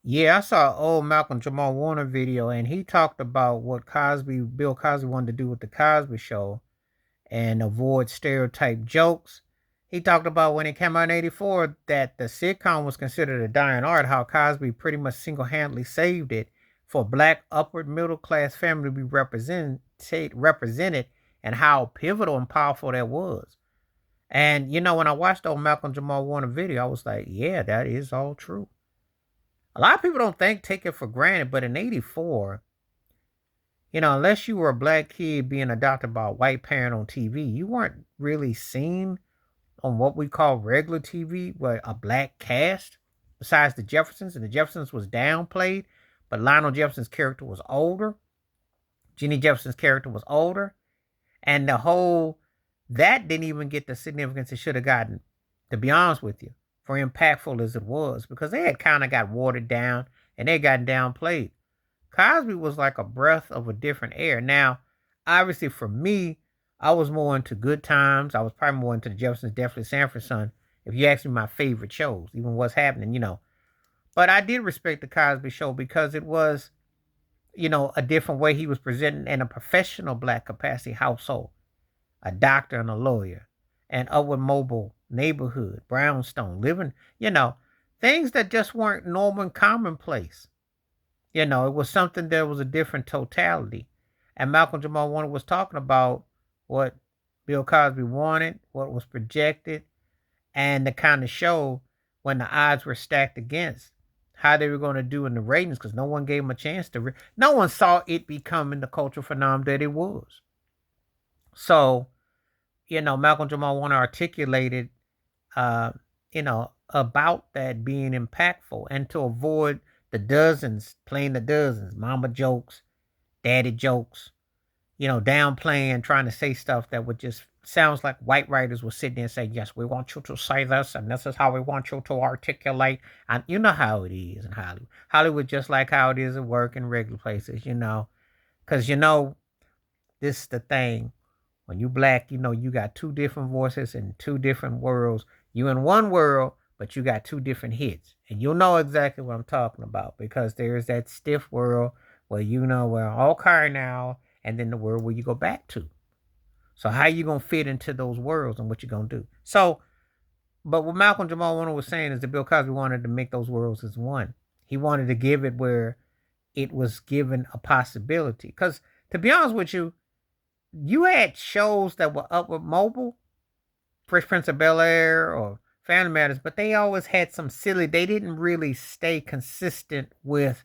Yeah, I saw an old Malcolm Jamal Warner video, and he talked about what Bill Cosby wanted to do with the Cosby Show and avoid stereotype jokes. He talked about when it came out in '84 that the sitcom was considered a dying art, how Cosby pretty much single handedly saved it for a black upward middle class family to be represented, and how pivotal and powerful that was. And when I watched the old Malcolm Jamal Warner video, I was like, yeah, that is all true. A lot of people don't take it for granted, but in '84, unless you were a black kid being adopted by a white parent on TV, you weren't really seen on what we call regular TV with a black cast. Besides the Jeffersons, and the Jeffersons was downplayed, but Lionel Jefferson's character was older. Jenny Jefferson's character was older, and the whole that didn't even get the significance it should have gotten. To be honest with you, for impactful as it was, because they had kind of got watered down and they got downplayed. Cosby was like a breath of a different air. Now, obviously for me, I was more into Good Times. I was probably more into the Jeffersons, definitely Sanford Son. If you ask me my favorite shows, even what's happening. But I did respect the Cosby Show because it was, a different way he was presenting in a professional black capacity household, a doctor and a lawyer, an upward mobile neighborhood, brownstone, living, things that just weren't normal and commonplace. It was something that was a different totality. And Malcolm Jamal Warner was talking about what Bill Cosby wanted, what was projected, and the kind of show when the odds were stacked against how they were going to do in the ratings because no one gave them a chance to. No one saw it becoming the cultural phenomenon that it was. So, Malcolm Jamal Warner articulated, about that being impactful and to avoid the dozens, playing the dozens, mama jokes, daddy jokes, downplaying, trying to say stuff that would just sounds like white writers will sit there and say, yes, we want you to say this, and this is how we want you to articulate. And you know how it is in Hollywood. Hollywood, just like how it is at work in regular places, because this is the thing. When you black, you got two different voices in two different worlds. You in one world, but you got two different hits. And you'll know exactly what I'm talking about because there's that stiff world where we're all car now, and then the world where you go back to. So how you gonna fit into those worlds and what you gonna do? So, but what Malcolm Jamal Warner was saying is that Bill Cosby wanted to make those worlds as one. He wanted to give it where it was given a possibility. Because to be honest with you, you had shows that were upward mobile, Fresh Prince of Bel Air or Family Matters, but they always had some silly. They didn't really stay consistent with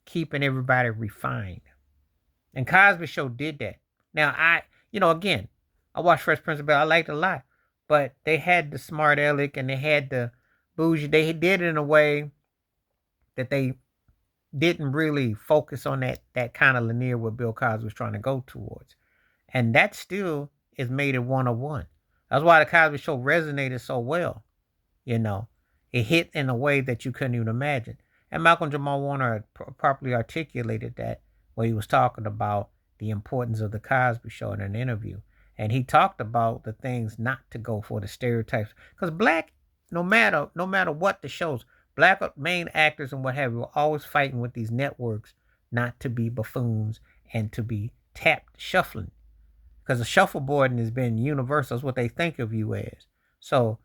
keeping everybody refined. And Cosby Show did that. Now again, I watched Fresh Prince of Bel. I liked it a lot, but they had the smart aleck and they had the bougie. They did it in a way that they didn't really focus on that kind of linear what Bill Cosby was trying to go towards. And that still is made it 101. That's why the Cosby Show resonated so well. You know, it hit in a way that you couldn't even imagine. And Malcolm Jamal Warner properly articulated that when he was talking about the importance of the Cosby Show in an interview. And he talked about the things not to go for, the stereotypes. Because black, no matter what the shows, black main actors and what have you, are always fighting with these networks not to be buffoons and to be tapped shuffling. Because the shuffleboarding has been universal. It's what they think of you as. So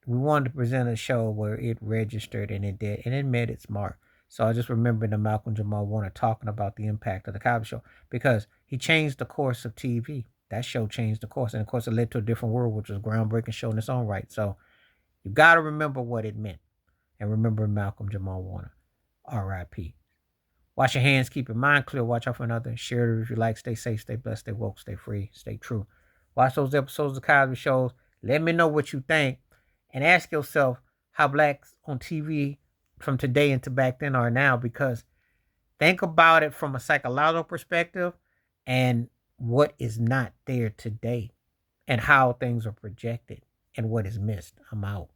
we wanted to present a show where it registered and it did, and it met its mark. So I just remember the Malcolm Jamal Warner talking about the impact of the Cosby Show because he changed the course of TV. That show changed the course, and of course, it led to a different world, which was a groundbreaking show in its own right. So you got to remember what it meant, and remember Malcolm Jamal Warner, R.I.P. Wash your hands, keep your mind clear, watch out for another. Share it if you like. Stay safe, stay blessed, stay woke, stay free, stay true. Watch those episodes of Cosby Shows. Let me know what you think. And ask yourself how blacks on TV from today into back then are now, because think about it from a psychological perspective and what is not there today and how things are projected and what is missed. I'm out.